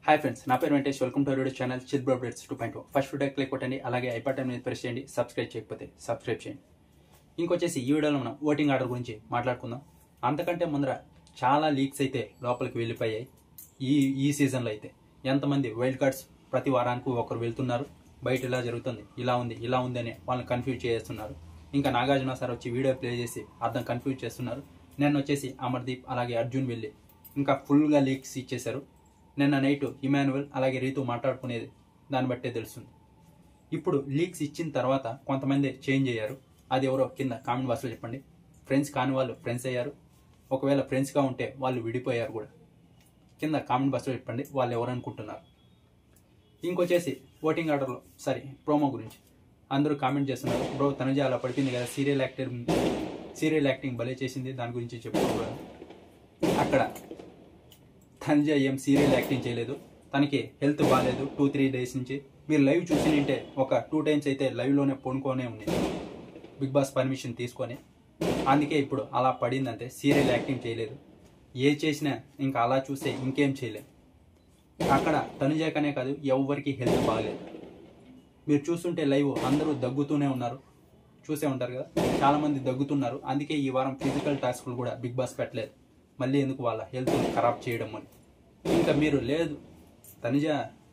Hi friends, నా పేరు Venkatesh. Welcome to YouTube channel చిద్బ్రో అప్డేట్స్ 2.0. ఫస్ట్ వీడియో క్లిక్ కొట్టండి, అలాగే ఐ బటన్ మీద ప్రెస్ చేయండి. సబ్స్క్రైబ్ చేయకపోతే సబ్స్క్రైబ్ చేయండి. ఇంకొచ్చేసి ఈ వీడియోలో మనం ఓటింగ్ ఆర్డర్ గురించి మాట్లాడుకుందాం. అంతకంటే ముందర చాలా లీక్స్ అయితే లోపలికి వెళ్ళిపోయాయి. ఈ సీజన్లో అయితే ఎంతమంది వైల్డ్ కార్డ్స్ ప్రతి వారానికి ఒకరు వెళ్తున్నారు, బయట ఇలా జరుగుతుంది, ఇలా ఉంది అని వాళ్ళని కన్ఫ్యూజ్ చేస్తున్నారు. ఇంకా నాగార్జున సార్ వచ్చి వీడియో ప్లే చేసి అర్థం కన్ఫ్యూజ్ చేస్తున్నారు. నేను వచ్చేసి అమర్దీప్ అలాగే అర్జున్ వెళ్ళి ఇంకా ఫుల్గా లీక్స్ ఇచ్చేశారు. నిన్న నైట్ ఇమాన్యువల్ అలాగే రీతు మాట్లాడుకునేది దాన్ని బట్టే తెలుస్తుంది. ఇప్పుడు లీక్స్ ఇచ్చిన తర్వాత కొంతమంది చేంజ్ అయ్యారు. అది ఎవరో కింద కామెంట్ బాక్స్లో చెప్పండి. ఫ్రెండ్స్ కాని వాళ్ళు ఫ్రెండ్స్ అయ్యారు, ఒకవేళ ఫ్రెండ్స్గా ఉంటే వాళ్ళు విడిపోయారు కూడా. కింద కామెంట్ బాక్స్లో చెప్పండి వాళ్ళు ఎవరు అనుకుంటున్నారు. ఇంకొచ్చేసి ఓటింగ్ ఆర్డర్లో ప్రోమో గురించి అందరూ కామెంట్ చేస్తున్నారు. బ్రో తనుజ అలా పడిపోయింది కదా, సీరియల్ యాక్టింగ్ భలే చేసింది, దాని గురించి చెప్పుకోకూడదు. అక్కడ తనుజ ఏం సీరియల్ యాక్టింగ్ చేయలేదు, తనకి హెల్త్ బాగాలేదు 2-3 డేస్ నుంచి. మీరు లైవ్ చూసినంటే ఒక 2 టైమ్స్ అయితే లైవ్లోనే పొనుకోనే ఉంది, బిగ్ బాస్ పర్మిషన్ తీసుకొని. అందుకే ఇప్పుడు అలా పడిందంటే సీరియల్ యాక్టింగ్ చేయలేదు. ఏ చేసినా ఇంకా అలా చూస్తే ఇంకేం చేయలేదు. అక్కడ తనుజకనే కాదు ఎవరికి హెల్త్ బాగాలేదు. మీరు చూస్తుంటే లైవ్ అందరూ దగ్గుతూనే ఉన్నారు, చూసే ఉంటారు కదా, చాలామంది దగ్గుతున్నారు. అందుకే ఈ వారం ఫిజికల్ టాస్క్లు కూడా బిగ్ బాస్ పెట్టలేదు. మళ్ళీ ఎందుకు వాళ్ళ హెల్త్ ఖరాబ్ చేయడం అని. ఇంకా మీరు లేదు తనుజ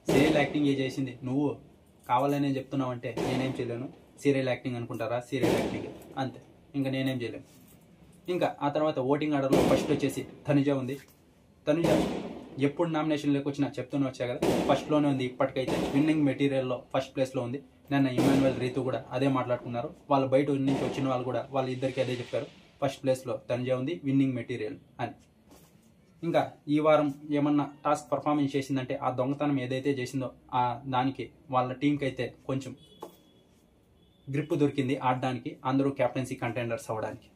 సీరియల్ యాక్టింగ్ చేసింది, నువ్వు కావాలనే చెప్తున్నావు అంటే నేనేం చేయలేను. సీరియల్ యాక్టింగ్ అనుకుంటారా, సీరియల్ యాక్టింగ్ అంతే, ఇంకా నేనేం చేయలేను. ఇంకా ఆ తర్వాత ఓటింగ్ ఆర్డర్లో ఫస్ట్ వచ్చేసి తనుజ ఉంది. తనుజ ఎప్పుడు నామినేషన్లోకి వచ్చినా చెప్తూనే వచ్చా కదా, ఫస్ట్లోనే ఉంది. ఇప్పటికైతే విన్నింగ్ మెటీరియల్లో ఫస్ట్ ప్లేస్లో ఉంది. నిన్న ఇమాన్యువల్ రీతు కూడా అదే మాట్లాడుకున్నారు. వాళ్ళు బయట నుంచి వచ్చిన వాళ్ళు కూడా వాళ్ళ ఇద్దరికి అదే చెప్పారు, ఫస్ట్ ప్లేస్లో తనుజ ఉంది విన్నింగ్ మెటీరియల్ అని. ఇంకా ఈ వారం ఏమన్నా టాస్క్ పర్ఫార్మెన్స్ చేసిందంటే ఆ దొంగతనం ఏదైతే చేసిందో ఆ దానికి వాళ్ళ టీంకి అయితే కొంచెం గ్రిప్ దొరికింది ఆడడానికి, అందరూ కెప్టెన్సీ కంటెండర్స్ అవ్వడానికి.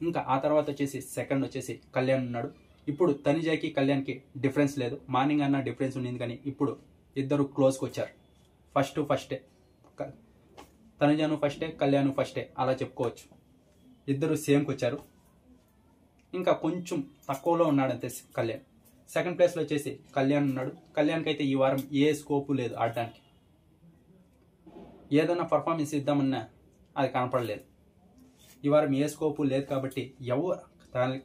ఇంకా ఆ తర్వాత వచ్చేసి సెకండ్ వచ్చేసి కళ్యాణ్ ఉన్నాడు. ఇప్పుడు తనుజకి కళ్యాణ్కి డిఫరెన్స్ లేదు. మార్నింగ్ అన్న డిఫరెన్స్ ఉంది, కానీ ఇప్పుడు ఇద్దరు క్లోజ్కి వచ్చారు. ఫస్టే తనుజను ఫస్టే, కళ్యాణ్ ఫస్టే అలా చెప్పుకోవచ్చు. ఇద్దరు సేమ్కి వచ్చారు. ఇంకా కొంచెం తక్కువలో ఉన్నాడంతే కళ్యాణ్. సెకండ్ ప్లేస్లో వచ్చేసి కళ్యాణ్ ఉన్నాడు. కళ్యాణ్కి అయితే ఈ వారం ఏ స్కోపు లేదు ఆడడానికి. ఏదైనా పర్ఫార్మెన్స్ ఇద్దామన్నా అది కనపడలేదు. ఈ వారం ఏ స్కోపు లేదు కాబట్టి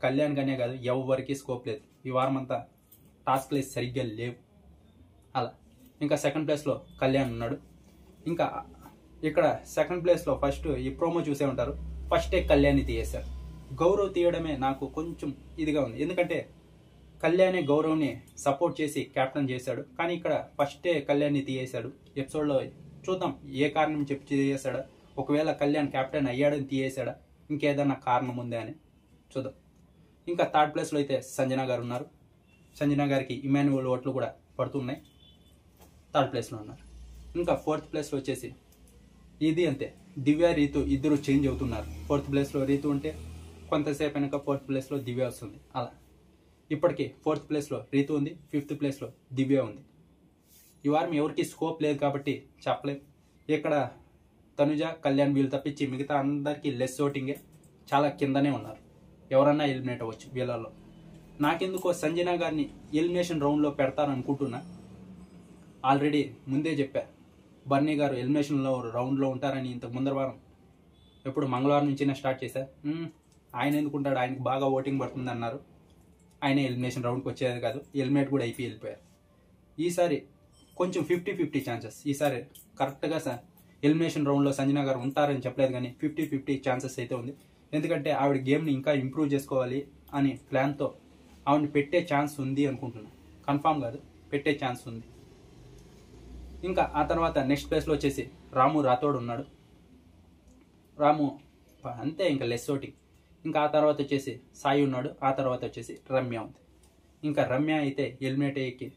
కళ్యాణ్ గానే కాదు ఎవరికి స్కోప్ లేదు. ఈ వారం అంతా టాస్క్లు సరిగ్గా లేవు అలా. ఇంకా సెకండ్ ప్లేస్లో కళ్యాణ్ ఉన్నాడు. ఇంకా ఇక్కడ సెకండ్ ప్లేస్లో ఫస్ట్ ఈ ప్రోమో చూసే ఉంటారు, ఫస్టే కళ్యాణ్ని తీయేశారు. గౌరవ్ తీయడమే నాకు కొంచెం ఇదిగా ఉంది, ఎందుకంటే కళ్యాణే గౌరవ్ని సపోర్ట్ చేసి క్యాప్టెన్ చేశాడు. కానీ ఇక్కడ ఫస్టే కళ్యాణ్ని తీయేశాడు. ఎపిసోడ్లో చూద్దాం ఏ కారణం చెప్పి తీయేశాడా, ఒకవేళ కళ్యాణ్ క్యాప్టెన్ అయ్యాడని తీయేశాడా, ఇంకేదన్నా కారణం ఉందా అని చూద్దాం. ఇంకా థర్డ్ ప్లేస్లో అయితే సంజన గారు ఉన్నారు. సంజన గారికి ఇమాన్యువల్ ఓట్లు కూడా పడుతున్నాయి, థర్డ్ ప్లేస్లో ఉన్నారు. ఇంకా ఫోర్త్ ప్లేస్లో వచ్చేసి ఇది అంతే, దివ్య రీతు ఇద్దరు చేంజ్ అవుతున్నారు. ఫోర్త్ ప్లేస్లో రీతు ఉంటే కొంతసేపు వెనక ఫోర్త్ ప్లేస్లో దివ్య వస్తుంది అలా. ఇప్పటికీ ఫోర్త్ ప్లేస్లో రీతు ఉంది, ఫిఫ్త్ ప్లేస్లో దివ్య ఉంది. ఈ వారం ఎవరికి స్కోప్ లేదు కాబట్టి చెప్పలేం. ఇక్కడ తనుజ కళ్యాణ్ వీళ్ళు తప్పించి మిగతా అందరికీ లెస్ ఓటింగే, చాలా కిందనే ఉన్నారు. ఎవరన్నా ఎలిమినేట్ అవ్వచ్చు వీళ్ళలో. నాకెందుకో సంజన గారిని ఎలిమినేషన్ రౌండ్లో పెడతారనుకుంటున్నా. ఆల్రెడీ ముందే చెప్పా, బర్నీ గారు ఎలిమినేషన్లో రౌండ్లో ఉంటారని. ఇంతకు ముందర వారం ఎప్పుడు మంగళవారం నుంచినే స్టార్ట్ చేశారు. ఆయన ఎందుకుంటాడు, ఆయనకు బాగా ఓటింగ్ పడుతుంది అన్నారు. ఆయన ఎలిమినేషన్ రౌండ్కి వచ్చేది కాదు, ఎలిమినేట్ కూడా అయిపోయి వెళ్ళిపోయారు. ఈసారి కొంచెం 50-50 ఛాన్సెస్. ఈసారి కరెక్ట్గా ఎలిమినేషన్ రౌండ్లో సంజన గారు ఉంటారని చెప్పలేదు, కానీ 50-50 ఛాన్సెస్ అయితే ఉంది. ఎందుకంటే ఆవిడ గేమ్ని ఇంకా ఇంప్రూవ్ చేసుకోవాలి అని ప్లాన్తో ఆవిడని పెట్టే ఛాన్స్ ఉంది అనుకుంటున్నాను. కన్ఫామ్ కాదు, పెట్టే ఛాన్స్ ఉంది. ఇంకా ఆ తర్వాత నెక్స్ట్ ప్లేస్లో వచ్చేసి రాము రాథోడ్ ఉన్నాడు. రాము అంతే, ఇంకా లెస్ ఓటింగ్. ఇంకా ఆ తర్వాత వచ్చేసి సాయి ఉన్నాడు. ఆ తర్వాత వచ్చేసి రమ్య ఉంది. ఇంకా రమ్య అయితే ఎలిమినేట్ అయ్యేకి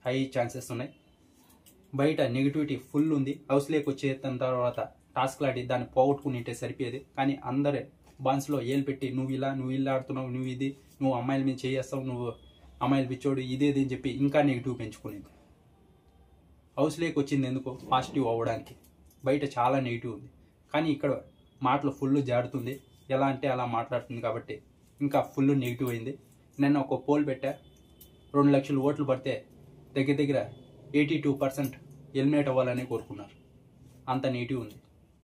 హై ఛాన్సెస్ ఉన్నాయి. బయట నెగిటివిటీ ఫుల్ ఉంది. హౌస్లోకి వచ్చేసిన తర్వాత టాస్క్ ఆడి దాన్ని పోగొట్టుకుని ఉంటే సరిపోయేది, కానీ అందరే బాన్స్లో ఏలు పెట్టి నువ్వు ఇలా ఆడుతున్నావు, నువ్వు అమ్మాయిల మీద చేయేస్తావు, నువ్వు అమ్మాయిలు పిచ్చోడు, ఇదేది అని చెప్పి ఇంకా నెగిటివ్ పెంచుకునేది. హౌస్లోకి వచ్చింది ఎందుకు, పాజిటివ్ అవ్వడానికి. బయట చాలా నెగిటివ్ ఉంది, కానీ ఇక్కడ మాటలు ఫుల్ జాడుతుంది. ఎలా అంటే అలా మాట్లాడుతుంది కాబట్టి ఇంకా ఫుల్ నెగిటివ్ అయింది. నేను ఒక పోల్ పెట్టా, 2 లక్షల ఓట్లు పడితే దగ్గర దగ్గర 82% ఎలిమినేట్ అవ్వాలని కోరుకున్నారు. అంత నీటి ఉంది.